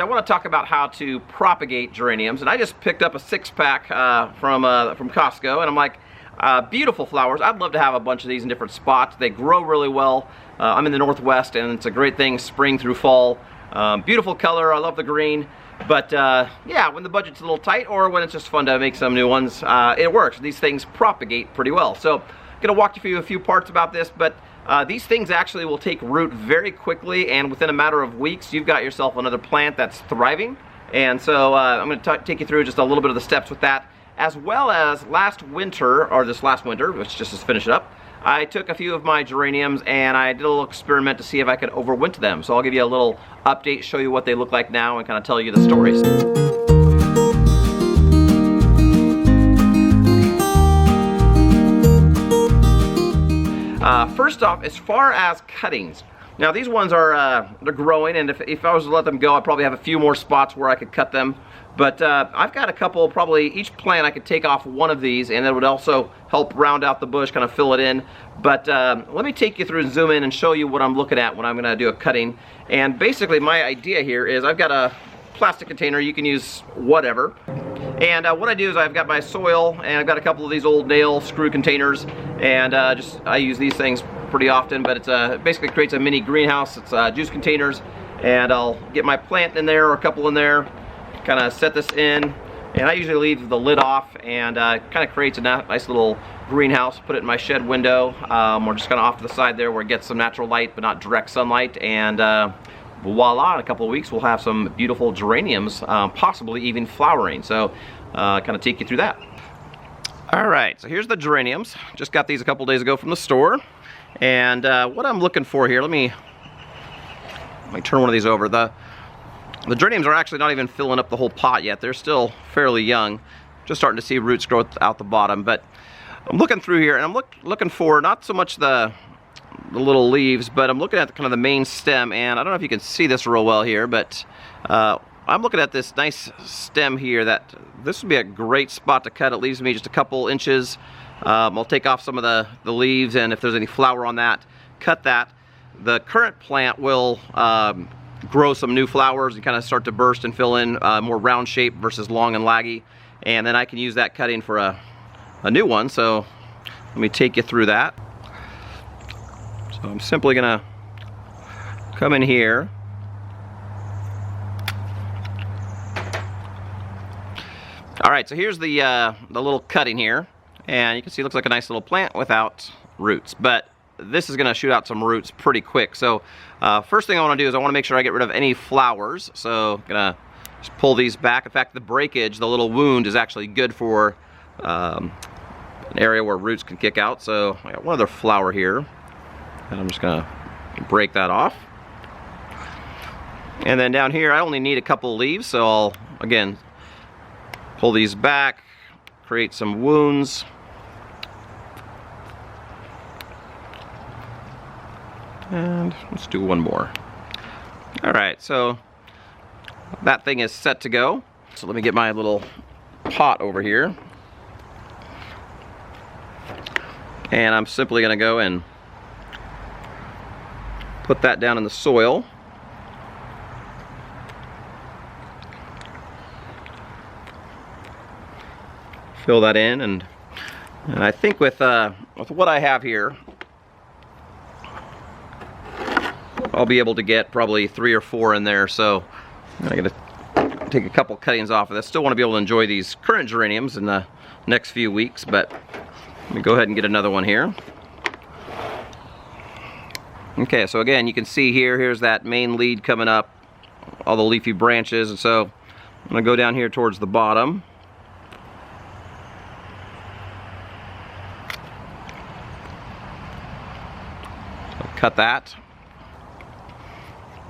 want to talk about how to propagate geraniums. And I just picked up a 6-pack from Costco, and I'm like, beautiful flowers. I'd love to have a bunch of these in different spots. They grow really well. I'm in the Northwest, and it's a great thing spring through fall. Beautiful color. I love the green. But yeah, when the budget's a little tight, or when it's just fun to make some new ones, it works. These things propagate pretty well. So I'm going to walk you through a few parts about this, but these things actually will take root very quickly, and within a matter of weeks, you've got yourself another plant that's thriving. And so I'm going to take you through just a little bit of the steps with that, as well as last winter, or this last winter, which just is finishing up, I took a few of my geraniums and I did a little experiment to see if I could overwinter them. So I'll give you a little update, show you what they look like now, and kind of tell you the stories. First off, as far as cuttings, now these ones are they're growing, and if I was to let them go, I'd probably have a few more spots where I could cut them. But I've got a couple, probably each plant I could take off one of these, and that would also help round out the bush, kind of fill it in. But let me take you through and zoom in and show you what I'm looking at when I'm going to do a cutting. And basically my idea here is I've got a plastic container. You can use whatever. And what I do is I've got my soil, and I've got a couple of these old nail screw containers, and I use these things pretty often, but it's basically creates a mini greenhouse. It's juice containers, and I'll get my plant in there, or a couple in there, kind of set this in, and I usually leave the lid off, and kind of creates a nice little greenhouse. Put it in my shed window, or just kind of off to the side there where it gets some natural light but not direct sunlight, and voila, in a couple of weeks we'll have some beautiful geraniums, possibly even flowering. So kind of take you through that. Alright, so here's the geraniums. Just got these a couple days ago from the store, and what I'm looking for here, let me turn one of these over. The geraniums are actually not even filling up the whole pot yet. They're still fairly young, just starting to see roots grow out the bottom. But I'm looking through here, and I'm looking for not so much the little leaves, but I'm looking at kind of the main stem. And I don't know if you can see this real well here, but I'm looking at this nice stem here. That this would be a great spot to cut. It leaves me just a couple inches. I'll take off some of the leaves, and if there's any flower on that, cut that. The current plant will grow some new flowers and kind of start to burst and fill in, more round shape versus long and laggy, and then I can use that cutting for a new one. So let me take you through that. So I'm simply gonna come in here, alright, so here's the little cutting here, and you can see it looks like a nice little plant without roots, but this is going to shoot out some roots pretty quick. So first thing I want to do is I want to make sure I get rid of any flowers. So I'm going to just pull these back. In fact, the breakage, the little wound, is actually good for an area where roots can kick out. So I got one other flower here, and I'm just going to break that off. And then down here I only need a couple of leaves, so I'll again pull these back, create some wounds. And let's do one more. Alright, so that thing is set to go. So let me get my little pot over here. And I'm simply going to go and put that down in the soil. Fill that in, and I think with what I have here, I'll be able to get probably 3 or 4 in there. So I'm going to take a couple cuttings off of this. Still want to be able to enjoy these current geraniums in the next few weeks, but let me go ahead and get another one here. Okay, so again, you can see here's that main lead coming up, all the leafy branches, and so I'm going to go down here towards the bottom. So cut that.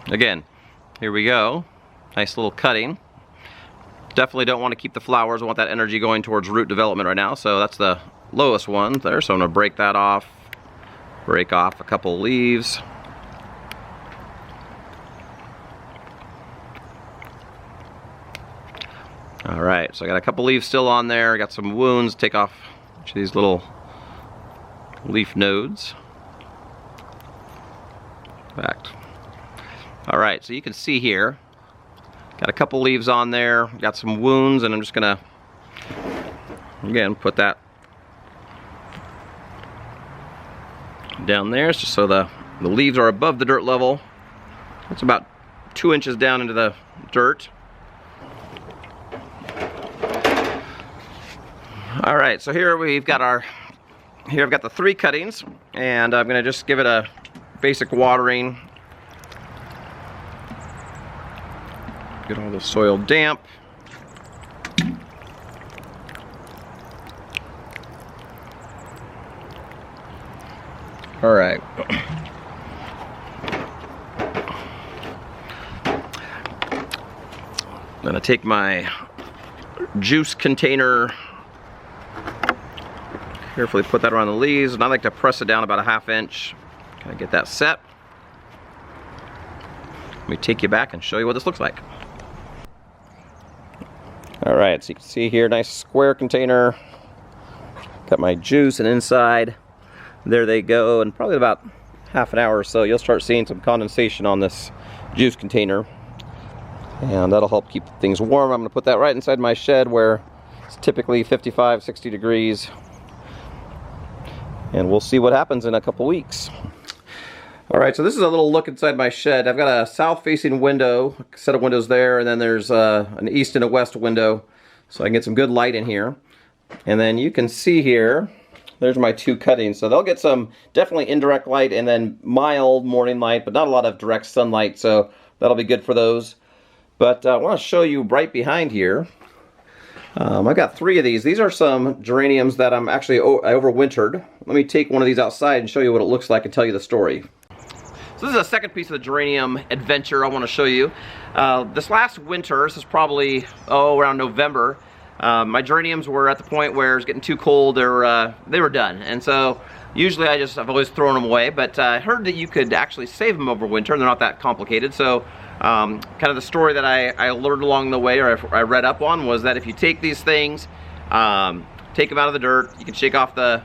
Again, here we go. Nice little cutting. Definitely don't want to keep the flowers. I want that energy going towards root development right now. So that's the lowest one there. So I'm going to break that off. Break off a couple leaves. Alright, so I got a couple leaves still on there. I got some wounds. Take off each of these little leaf nodes. Back. Alright, so you can see here, Got a couple leaves on there, got some wounds, and I'm just gonna, again, put that down there just so the leaves are above the dirt level. It's about 2 inches down into the dirt. All right, so here we've got here I've got the 3 cuttings, and I'm gonna just give it a basic watering. Get all the soil damp. All right. I'm gonna take my juice container, carefully put that around the leaves, and I like to press it down about a ½ inch. Kind of get that set. Let me take you back and show you what this looks like. All right, so you can see here, nice square container. Got my juice, and inside, there they go. And probably about half an hour or so, you'll start seeing some condensation on this juice container. And that'll help keep things warm. I'm gonna put that right inside my shed where it's typically 55, 60 degrees. And we'll see what happens in a couple weeks. All right, so this is a little look inside my shed. I've got a south-facing window, a set of windows there, and then there's an east and a west window, so I can get some good light in here. And then you can see here, there's my 2 cuttings. So they'll get some definitely indirect light and then mild morning light, but not a lot of direct sunlight, so that'll be good for those. But I want to show you right behind here. I've got 3 of these. These are some geraniums that I overwintered. Let me take one of these outside and show you what it looks like and tell you the story. So this is a second piece of the geranium adventure I want to show you. This last winter, this is probably around November, my geraniums were at the point where it was getting too cold. They were done, and so usually I've always thrown them away. But I heard that you could actually save them over winter, and they're not that complicated. So kind of the story that I learned along the way, or I read up on, was that if you take these things, take them out of the dirt, you can shake off the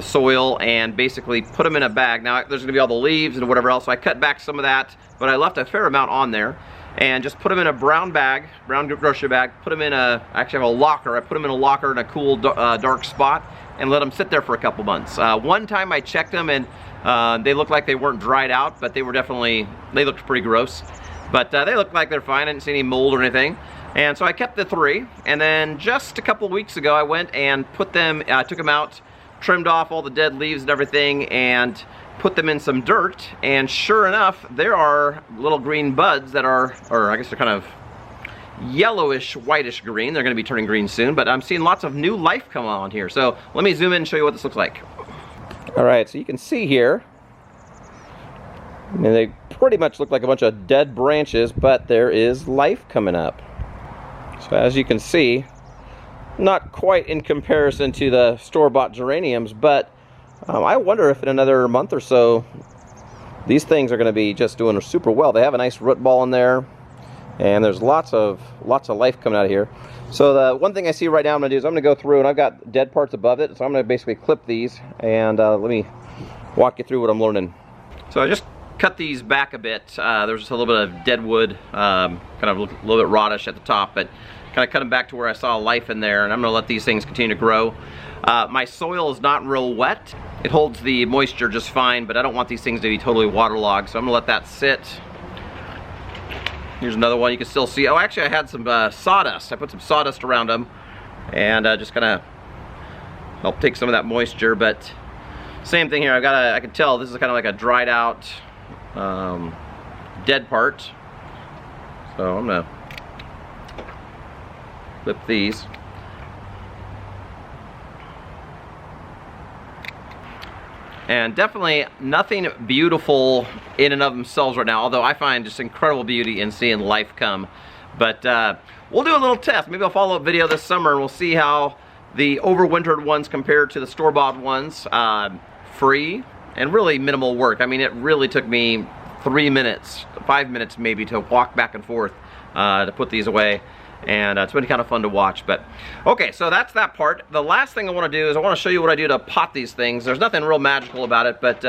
soil and basically put them in a bag. Now there's gonna be all the leaves and whatever else, so I cut back some of that, but I left a fair amount on there, and just put them in a brown grocery bag, put them in I actually have a locker. I put them in a locker in a cool dark spot and let them sit there for a couple months. One time I checked them, and they looked like they weren't dried out, but they looked pretty gross. But they looked like they're fine. I didn't see any mold or anything. And so I kept the 3, and then just a couple weeks ago I went and took them out, trimmed off all the dead leaves and everything, and put them in some dirt, and sure enough, there are little green buds that are, or I guess they're kind of yellowish, whitish green. They're gonna be turning green soon, but I'm seeing lots of new life come on here. So let me zoom in and show you what this looks like. All right, so you can see here, I mean, they pretty much look like a bunch of dead branches, but there is life coming up. So as you can see, not quite in comparison to the store-bought geraniums, but I wonder if in another month or so these things are going to be just doing super well. They have a nice root ball in there, and there's lots of life coming out of here. So the one thing I see right now I'm going to do is I'm going to go through, and I've got dead parts above it, so I'm going to basically clip these, and let me walk you through what I'm learning. So I just cut these back a bit. There's just a little bit of dead wood, kind of a little bit rottish at the top, but kind of cut them back to where I saw life in there, and I'm going to let these things continue to grow. My soil is not real wet. It holds the moisture just fine, but I don't want these things to be totally waterlogged, so I'm going to let that sit. Here's another one you can still see. Oh, actually I had some sawdust. I put some sawdust around them, and just kind of help take some of that moisture, but same thing here. I can tell this is kind of like a dried out dead part. So I'm going to clip these. And definitely nothing beautiful in and of themselves right now, although I find just incredible beauty in seeing life come. But we'll do a little test. Maybe I'll follow up video this summer, and we'll see how the overwintered ones compare to the store-bought ones. Free and really minimal work. I mean, it really took me 3 minutes, 5 minutes maybe, to walk back and forth to put these away. And it's been kind of fun to watch. But okay, so that's that part. The last thing I want to do is I want to show you what I do to pot these things. There's nothing real magical about it, but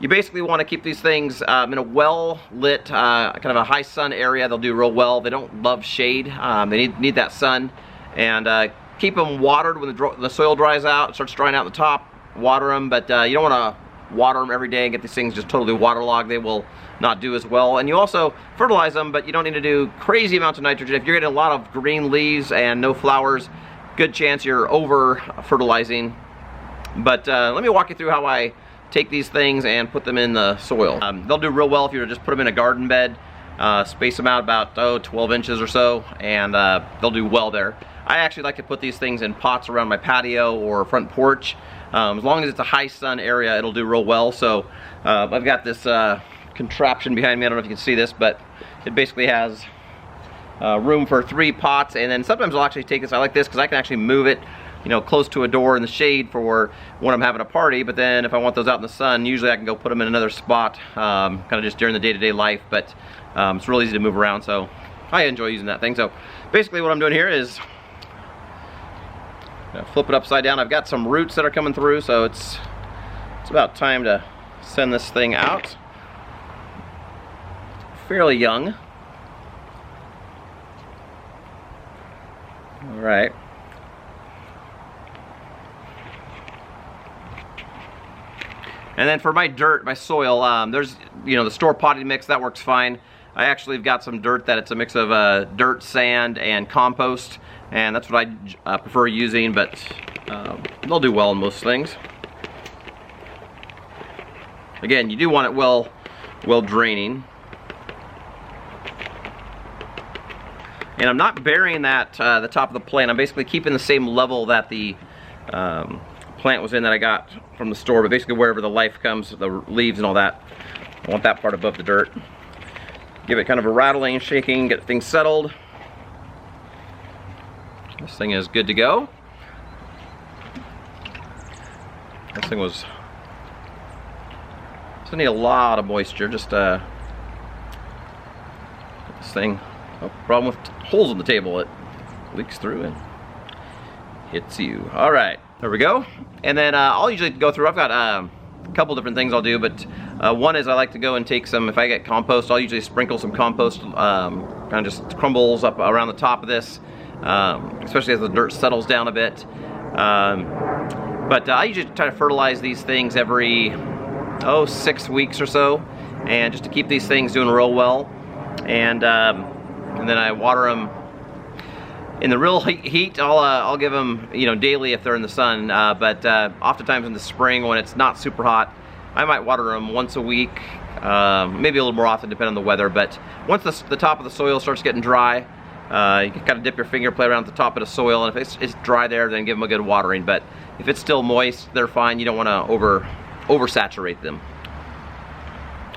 you basically want to keep these things in a well-lit, kind of a high sun area. They'll do real well. They don't love shade. They need that sun. And keep them watered when the soil dries out. It starts drying out the top. Water them, but you don't want to water them every day and get these things just totally waterlogged. They will not do as well. And you also fertilize them, but you don't need to do crazy amounts of nitrogen. If you're getting a lot of green leaves and no flowers, good chance you're over fertilizing. But let me walk you through how I take these things and put them in the soil. They'll do real well if you were to just put them in a garden bed, space them out about 12 inches or so, and they'll do well there. I actually like to put these things in pots around my patio or front porch. As long as it's a high sun area, it'll do real well. So I've got this contraption behind me. I don't know if you can see this, but it basically has room for 3 pots. And then sometimes I'll actually take this. I like this because I can actually move it, you know, close to a door in the shade for when I'm having a party. But then if I want those out in the sun, usually I can go put them in another spot, kind of just during the day-to-day life. But it's real easy to move around, so I enjoy using that thing. So basically what I'm doing here is flip it upside down. I've got some roots that are coming through, so it's about time to send this thing out. Fairly young. All right. And then for my dirt, my soil, there's, you know, the store potting mix, that works fine. I actually have got some dirt that it's a mix of dirt, sand, and compost, and that's what I prefer using, but they'll do well in most things. Again, you do want it well draining. And I'm not burying that the top of the plant. I'm basically keeping the same level that the plant was in that I got from the store, but basically wherever the life comes, the leaves and all that, I want that part above the dirt. Give it kind of a rattling, shaking, get things settled. This thing is good to go. This thing was, doesn't need a lot of moisture, just this thing, no problem with holes in the table, it leaks through and hits you. All right, there we go. And then I'll usually go through, I've got a couple different things I'll do, but one is I like to go and take some, if I get compost, I'll usually sprinkle some compost, kind of just crumbles up around the top of this, especially as the dirt settles down a bit. But I usually try to fertilize these things every 6 weeks or so, and just to keep these things doing real well. And then I water them in the real heat. I'll give them, you know, daily if they're in the sun. But oftentimes in the spring when it's not super hot, I might water them once a week, maybe a little more often depending on the weather. But once the top of the soil starts getting dry, you can kind of dip your finger, play around at the top of the soil, and if it's dry there, then give them a good watering. But if it's still moist, they're fine. You don't want to oversaturate them.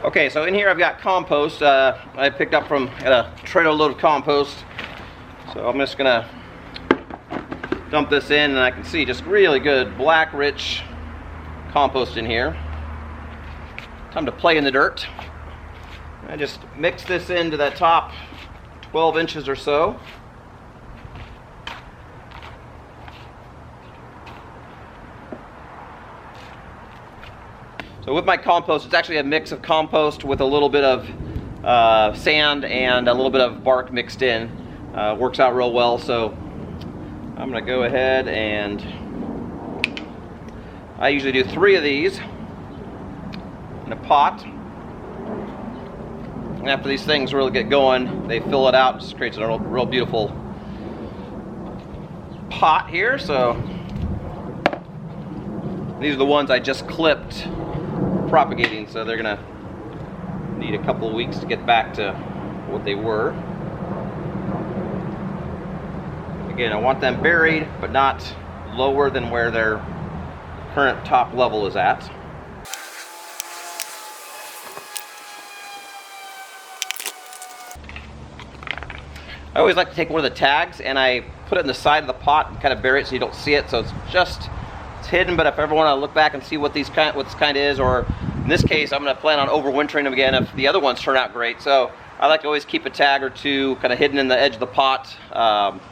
Okay, so in here I've got compost. I picked up from a trailer load of compost. So I'm just gonna dump this in, and I can see just really good black rich compost in here. Time to play in the dirt. I just mix this into that top 12 inches or so. So with my compost, it's actually a mix of compost with a little bit of sand and a little bit of bark mixed in. Works out real well, so I'm going to go ahead and I usually do 3 of these in a pot. And after these things really get going, they fill it out. Just creates a real beautiful pot here. So these are the ones I just clipped propagating, so they're gonna need a couple of weeks to get back to what they were. Again, I want them buried, but not lower than where their current top level is at. I always like to take one of the tags and I put it in the side of the pot and kind of bury it so you don't see it, so it's hidden. But if I ever want to look back and see what this kind of is, or in this case I'm going to plan on overwintering them again if the other ones turn out great. So I like to always keep a tag or two kind of hidden in the edge of the pot,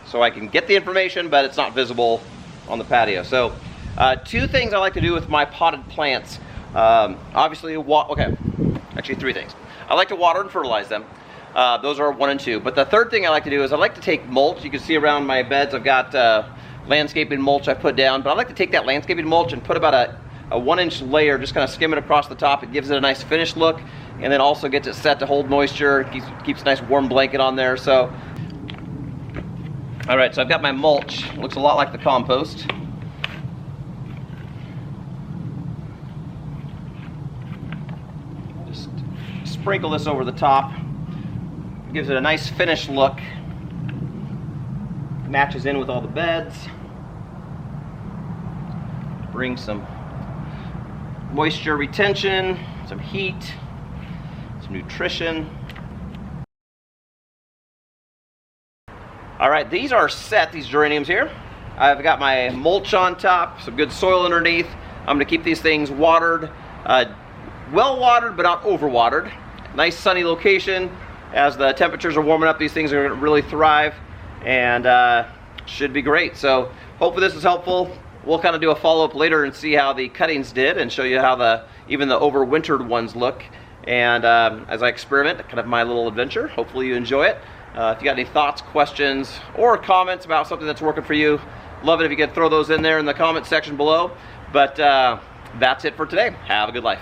so I can get the information but it's not visible on the patio. So 2 things I like to do with my potted plants. Obviously, okay, actually 3 things. I like to water and fertilize them. Those are 1 and 2. But the third thing I like to do is I like to take mulch. You can see around my beds I've got landscaping mulch I put down, but I like to take that landscaping mulch and put about a 1-inch layer, just kind of skim it across the top. It gives it a nice finished look, and then also gets it set to hold moisture. Keeps a nice warm blanket on there. So, all right, so I've got my mulch. It looks a lot like the compost. Just sprinkle this over the top. It gives it a nice finished look. Matches in with all the beds. Bring some moisture retention, some heat, some nutrition. All right, these are set, these geraniums here. I've got my mulch on top, some good soil underneath. I'm gonna keep these things watered, well watered but not over watered. Nice sunny location. As the temperatures are warming up, these things are gonna really thrive and should be great. So hopefully this is helpful. We'll kind of do a follow-up later and see how the cuttings did and show you how even the overwintered ones look. And as I experiment, kind of my little adventure, hopefully you enjoy it. If you got any thoughts, questions, or comments about something that's working for you, love it if you could throw those in there in the comment section below. But that's it for today. Have a good life.